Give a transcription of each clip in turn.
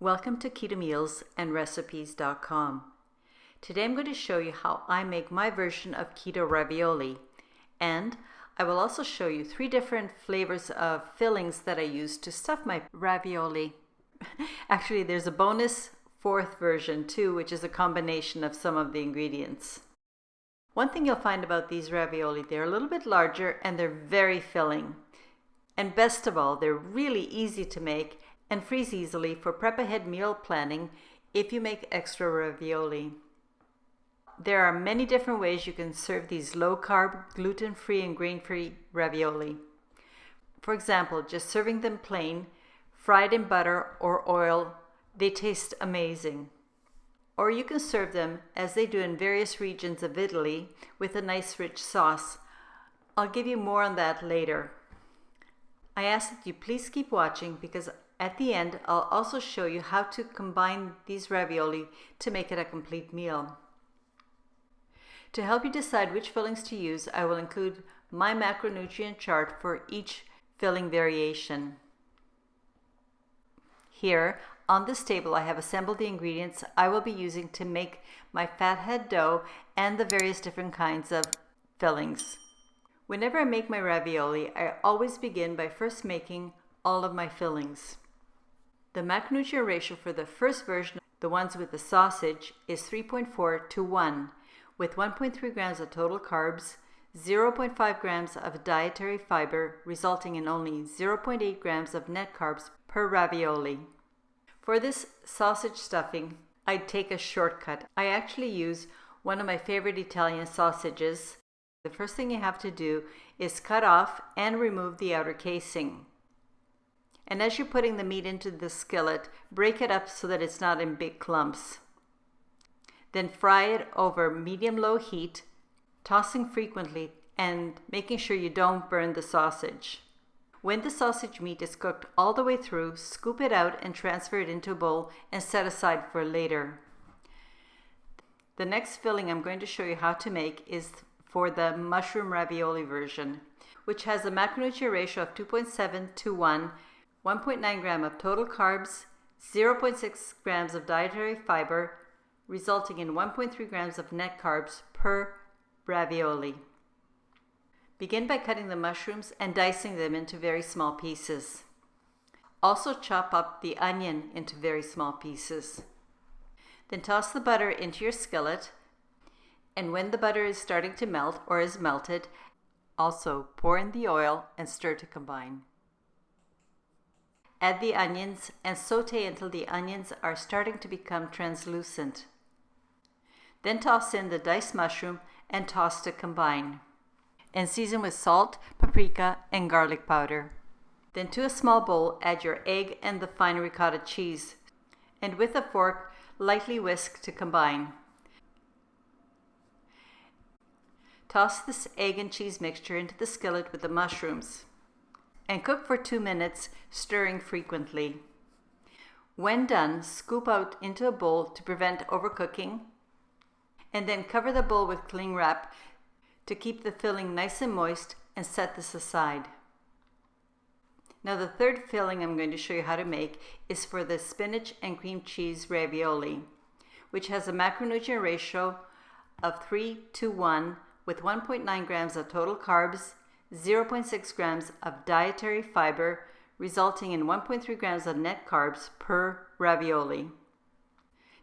Welcome to KetoMealsAndRecipes.com. Today I'm going to show you how I make my version of keto ravioli, and I will also show you 3 different flavors of fillings that I use to stuff my ravioli. Actually, there's a bonus 4th version too, which is a combination of some of the ingredients. One thing you'll find about these ravioli, they're a little bit larger and they're very filling. And best of all, they're really easy to make and freeze easily for prep-ahead meal planning if you make extra ravioli. There are many different ways you can serve these low-carb, gluten-free and grain-free ravioli. For example, just serving them plain, fried in butter or oil, they taste amazing. Or you can serve them as they do in various regions of Italy with a nice rich sauce. I'll give you more on that later. I ask that you please keep watching because at the end, I'll also show you how to combine these ravioli to make it a complete meal. To help you decide which fillings to use, I will include my macronutrient chart for each filling variation. Here, on this table, I have assembled the ingredients I will be using to make my fathead dough and the various different kinds of fillings. Whenever I make my ravioli, I always begin by first making all of my fillings. The macronutrient ratio for the first version, the ones with the sausage, is 3.4 to 1, with 1.3 grams of total carbs, 0.5 grams of dietary fiber, resulting in only 0.8 grams of net carbs per ravioli. For this sausage stuffing, I'd take a shortcut. I actually use one of my favorite Italian sausages. The first thing you have to do is cut off and remove the outer casing. And as you're putting the meat into the skillet, break it up so that it's not in big clumps. Then fry it over medium-low heat, tossing frequently and making sure you don't burn the sausage. When the sausage meat is cooked all the way through, scoop it out and transfer it into a bowl and set aside for later. The next filling I'm going to show you how to make is for the mushroom ravioli version, which has a macronutrient ratio of 2.7 to 1, 1.9 gram of total carbs, 0.6 grams of dietary fiber, resulting in 1.3 grams of net carbs per ravioli. Begin by cutting the mushrooms and dicing them into very small pieces. Also chop up the onion into very small pieces. Then toss the butter into your skillet, and when the butter is starting to melt or is melted, also pour in the oil and stir to combine. Add the onions and saute until the onions are starting to become translucent. Then toss in the diced mushroom and toss to combine. And season with salt, paprika, and garlic powder. Then to a small bowl, add your egg and the fine ricotta cheese. And with a fork, lightly whisk to combine. Toss this egg and cheese mixture into the skillet with the mushrooms. And cook for 2 minutes, stirring frequently. When done, scoop out into a bowl to prevent overcooking, and then cover the bowl with cling wrap to keep the filling nice and moist, and set this aside. Now the third filling I'm going to show you how to make is for the spinach and cream cheese ravioli, which has a macronutrient ratio of 3 to 1 with 1.9 grams of total carbs, 0.6 grams of dietary fiber, resulting in 1.3 grams of net carbs per ravioli.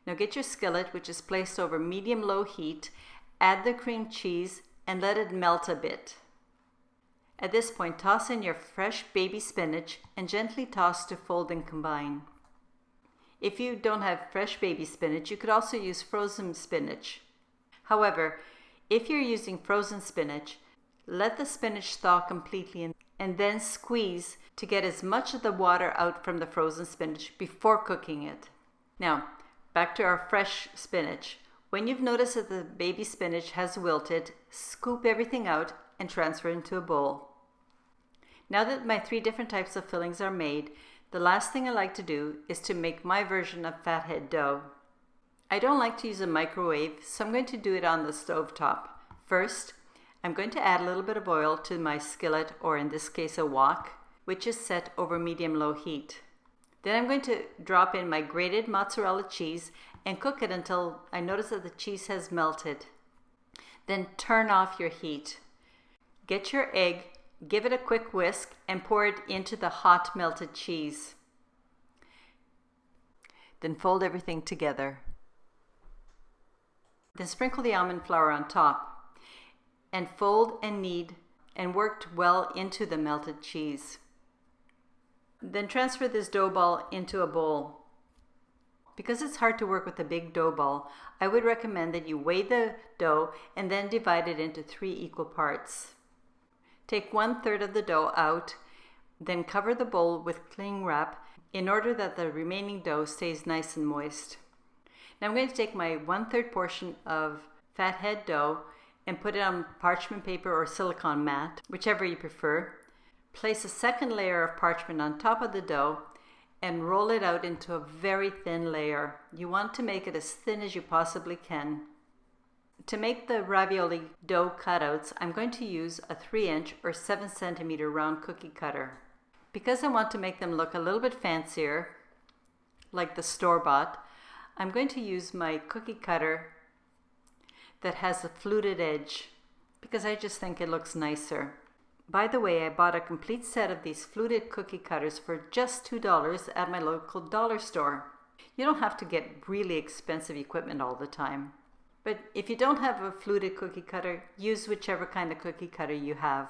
Now get your skillet, which is placed over medium-low heat, add the cream cheese, and let it melt a bit. At this point, toss in your fresh baby spinach and gently toss to fold and combine. If you don't have fresh baby spinach, you could also use frozen spinach. However, if you're using frozen spinach, let the spinach thaw completely and then squeeze to get as much of the water out from the frozen spinach before cooking it. Now, back to our fresh spinach. When you've noticed that the baby spinach has wilted, scoop everything out and transfer into a bowl. Now that my 3 different types of fillings are made, the last thing I like to do is to make my version of fathead dough. I don't like to use a microwave, so I'm going to do it on the stove top. First, I'm going to add a little bit of oil to my skillet, or in this case a wok, which is set over medium-low heat. Then I'm going to drop in my grated mozzarella cheese and cook it until I notice that the cheese has melted. Then turn off your heat. Get your egg, give it a quick whisk, and pour it into the hot melted cheese. Then fold everything together. Then sprinkle the almond flour on top and fold and knead and work well into the melted cheese. Then transfer this dough ball into a bowl. Because it's hard to work with a big dough ball, I would recommend that you weigh the dough and then divide it into 3 equal parts. Take 1/3 of the dough out, then cover the bowl with cling wrap in order that the remaining dough stays nice and moist. Now I'm going to take my 1/3 portion of fathead dough and put it on parchment paper or silicone mat, whichever you prefer. Place a second layer of parchment on top of the dough and roll it out into a very thin layer. You want to make it as thin as you possibly can. To make the ravioli dough cutouts, I'm going to use a 3-inch or 7 centimeter round cookie cutter. Because I want to make them look a little bit fancier, like the store-bought, I'm going to use my cookie cutter that has a fluted edge because I just think it looks nicer. By the way, I bought a complete set of these fluted cookie cutters for just $2 at my local dollar store. You don't have to get really expensive equipment all the time. But if you don't have a fluted cookie cutter, use whichever kind of cookie cutter you have.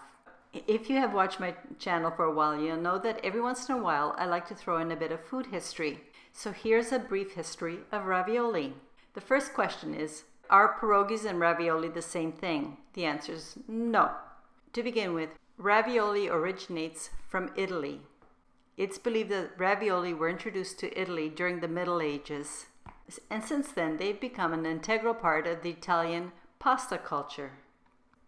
If you have watched my channel for a while, you'll know that every once in a while I like to throw in a bit of food history. So here's a brief history of ravioli. The first question is, are pierogies and ravioli the same thing? The answer is no. To begin with, ravioli originates from Italy. It's believed that ravioli were introduced to Italy during the Middle Ages. And since then, they've become an integral part of the Italian pasta culture.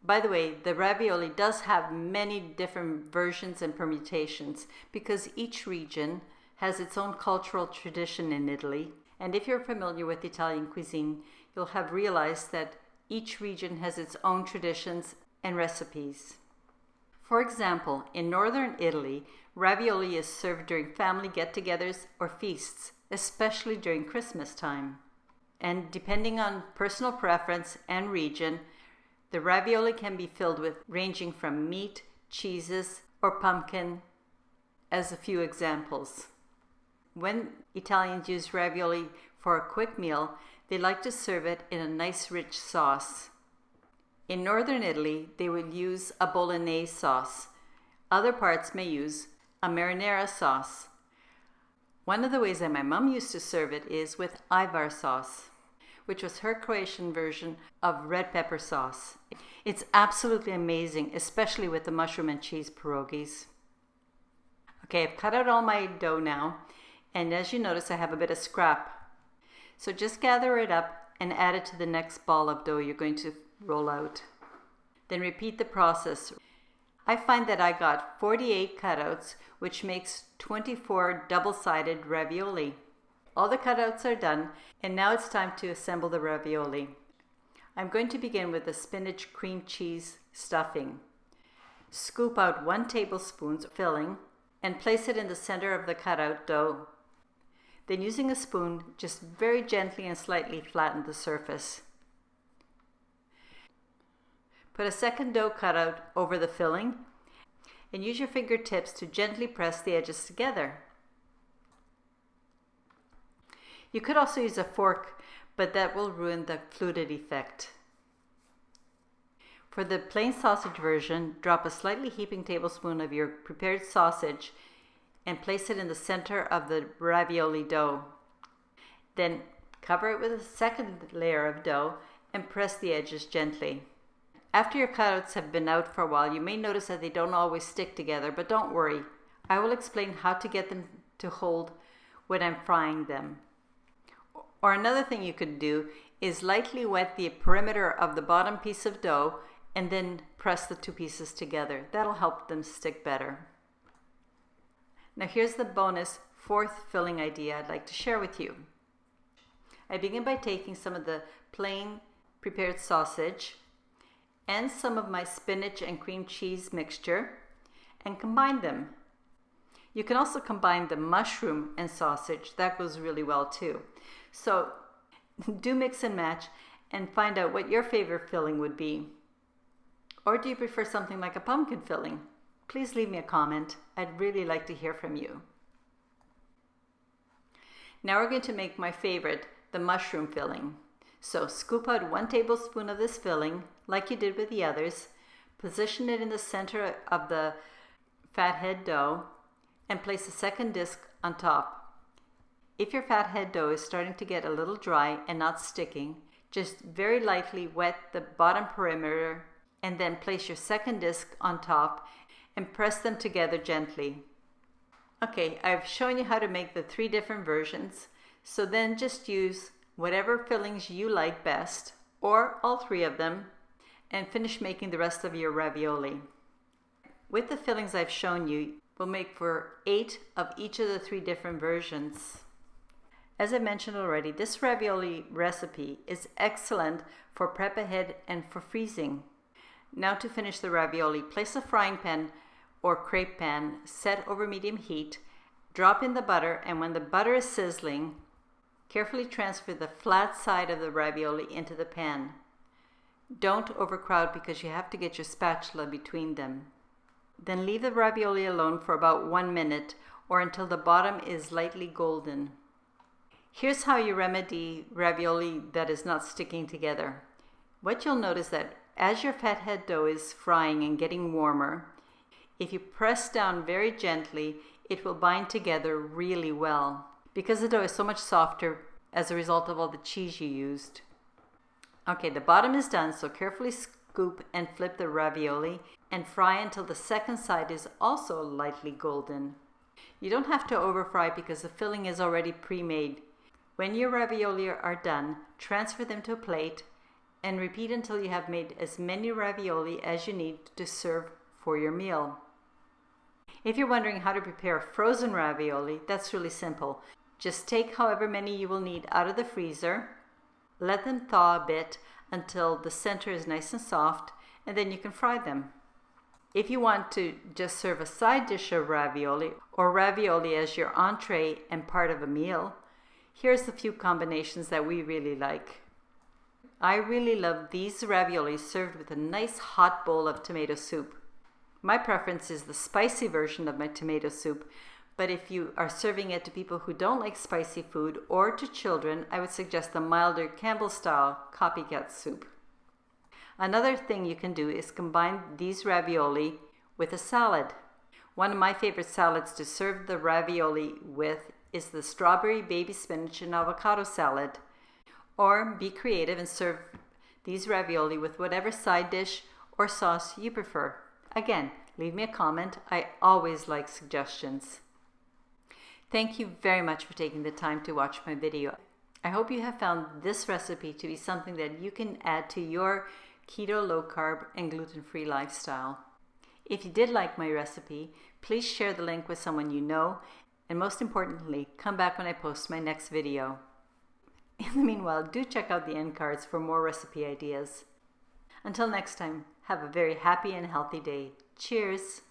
By the way, the ravioli does have many different versions and permutations because each region has its own cultural tradition in Italy. And if you're familiar with Italian cuisine, you'll have realized that each region has its own traditions and recipes. For example, in northern Italy, ravioli is served during family get-togethers or feasts, especially during Christmas time. And depending on personal preference and region, the ravioli can be filled with ranging from meat, cheeses, or pumpkin, as a few examples. When Italians use ravioli for a quick meal, they like to serve it in a nice rich sauce. In northern Italy, they would use a bolognese sauce. Other parts may use a marinara sauce. One of the ways that my mom used to serve it is with Ivar sauce, which was her Croatian version of red pepper sauce. It's absolutely amazing, especially with the mushroom and cheese pierogies. Okay, I've cut out all my dough now, and as you notice, I have a bit of scrap. So just gather it up and add it to the next ball of dough you're going to roll out. Then repeat the process. I find that I got 48 cutouts, which makes 24 double-sided ravioli. All the cutouts are done, and now it's time to assemble the ravioli. I'm going to begin with the spinach cream cheese stuffing. Scoop out 1 tablespoon filling and place it in the center of the cutout dough. Then using a spoon, just very gently and slightly flatten the surface. Put a second dough cutout over the filling and use your fingertips to gently press the edges together. You could also use a fork, but that will ruin the fluted effect. For the plain sausage version, drop a slightly heaping tablespoon of your prepared sausage and place it in the center of the ravioli dough. Then cover it with a second layer of dough and press the edges gently. After your cutouts have been out for a while, you may notice that they don't always stick together, but don't worry. I will explain how to get them to hold when I'm frying them. Or another thing you could do is lightly wet the perimeter of the bottom piece of dough and then press the 2 pieces together. That'll help them stick better. Now here's the bonus 4th filling idea I'd like to share with you. I begin by taking some of the plain prepared sausage and some of my spinach and cream cheese mixture and combine them. You can also combine the mushroom and sausage. That goes really well too. So do mix and match and find out what your favorite filling would be. Or do you prefer something like a pumpkin filling? Please leave me a comment. I'd really like to hear from you. Now we're going to make my favorite, the mushroom filling. So scoop out 1 tablespoon of this filling, like you did with the others. Position it in the center of the fathead dough and place a second disc on top. If your fathead dough is starting to get a little dry and not sticking, just very lightly wet the bottom perimeter and then place your second disc on top and press them together gently. Okay, I've shown you how to make the 3 different versions, so then just use whatever fillings you like best, or all 3 of them, and finish making the rest of your ravioli. With the fillings I've shown you, we'll make for 8 of each of the 3 different versions. As I mentioned already, this ravioli recipe is excellent for prep ahead and for freezing. Now to finish the ravioli, place a frying pan or crepe pan set over medium heat, drop in the butter, and when the butter is sizzling, carefully transfer the flat side of the ravioli into the pan. Don't overcrowd because you have to get your spatula between them. Then leave the ravioli alone for about 1 minute or until the bottom is lightly golden. Here's how you remedy ravioli that is not sticking together. What you'll notice that as your fathead dough is frying and getting warmer, if you press down very gently, it will bind together really well because the dough is so much softer as a result of all the cheese you used. Okay, the bottom is done, so carefully scoop and flip the ravioli and fry until the second side is also lightly golden. You don't have to over fry because the filling is already pre-made. When your ravioli are done, transfer them to a plate and repeat until you have made as many ravioli as you need to serve for your meal. If you're wondering how to prepare frozen ravioli, that's really simple. Just take however many you will need out of the freezer, let them thaw a bit until the center is nice and soft, and then you can fry them. If you want to just serve a side dish of ravioli or ravioli as your entree and part of a meal, here's a few combinations that we really like. I really love these ravioli served with a nice hot bowl of tomato soup. My preference is the spicy version of my tomato soup, but if you are serving it to people who don't like spicy food or to children, I would suggest the milder Campbell-style copycat soup. Another thing you can do is combine these ravioli with a salad. One of my favorite salads to serve the ravioli with is the strawberry baby spinach and avocado salad. Or be creative and serve these ravioli with whatever side dish or sauce you prefer. Again, leave me a comment. I always like suggestions. Thank you very much for taking the time to watch my video. I hope you have found this recipe to be something that you can add to your keto, low carb, and gluten-free lifestyle. If you did like my recipe, please share the link with someone you know, and most importantly, come back when I post my next video. In the meanwhile, do check out the end cards for more recipe ideas. Until next time, have a very happy and healthy day. Cheers!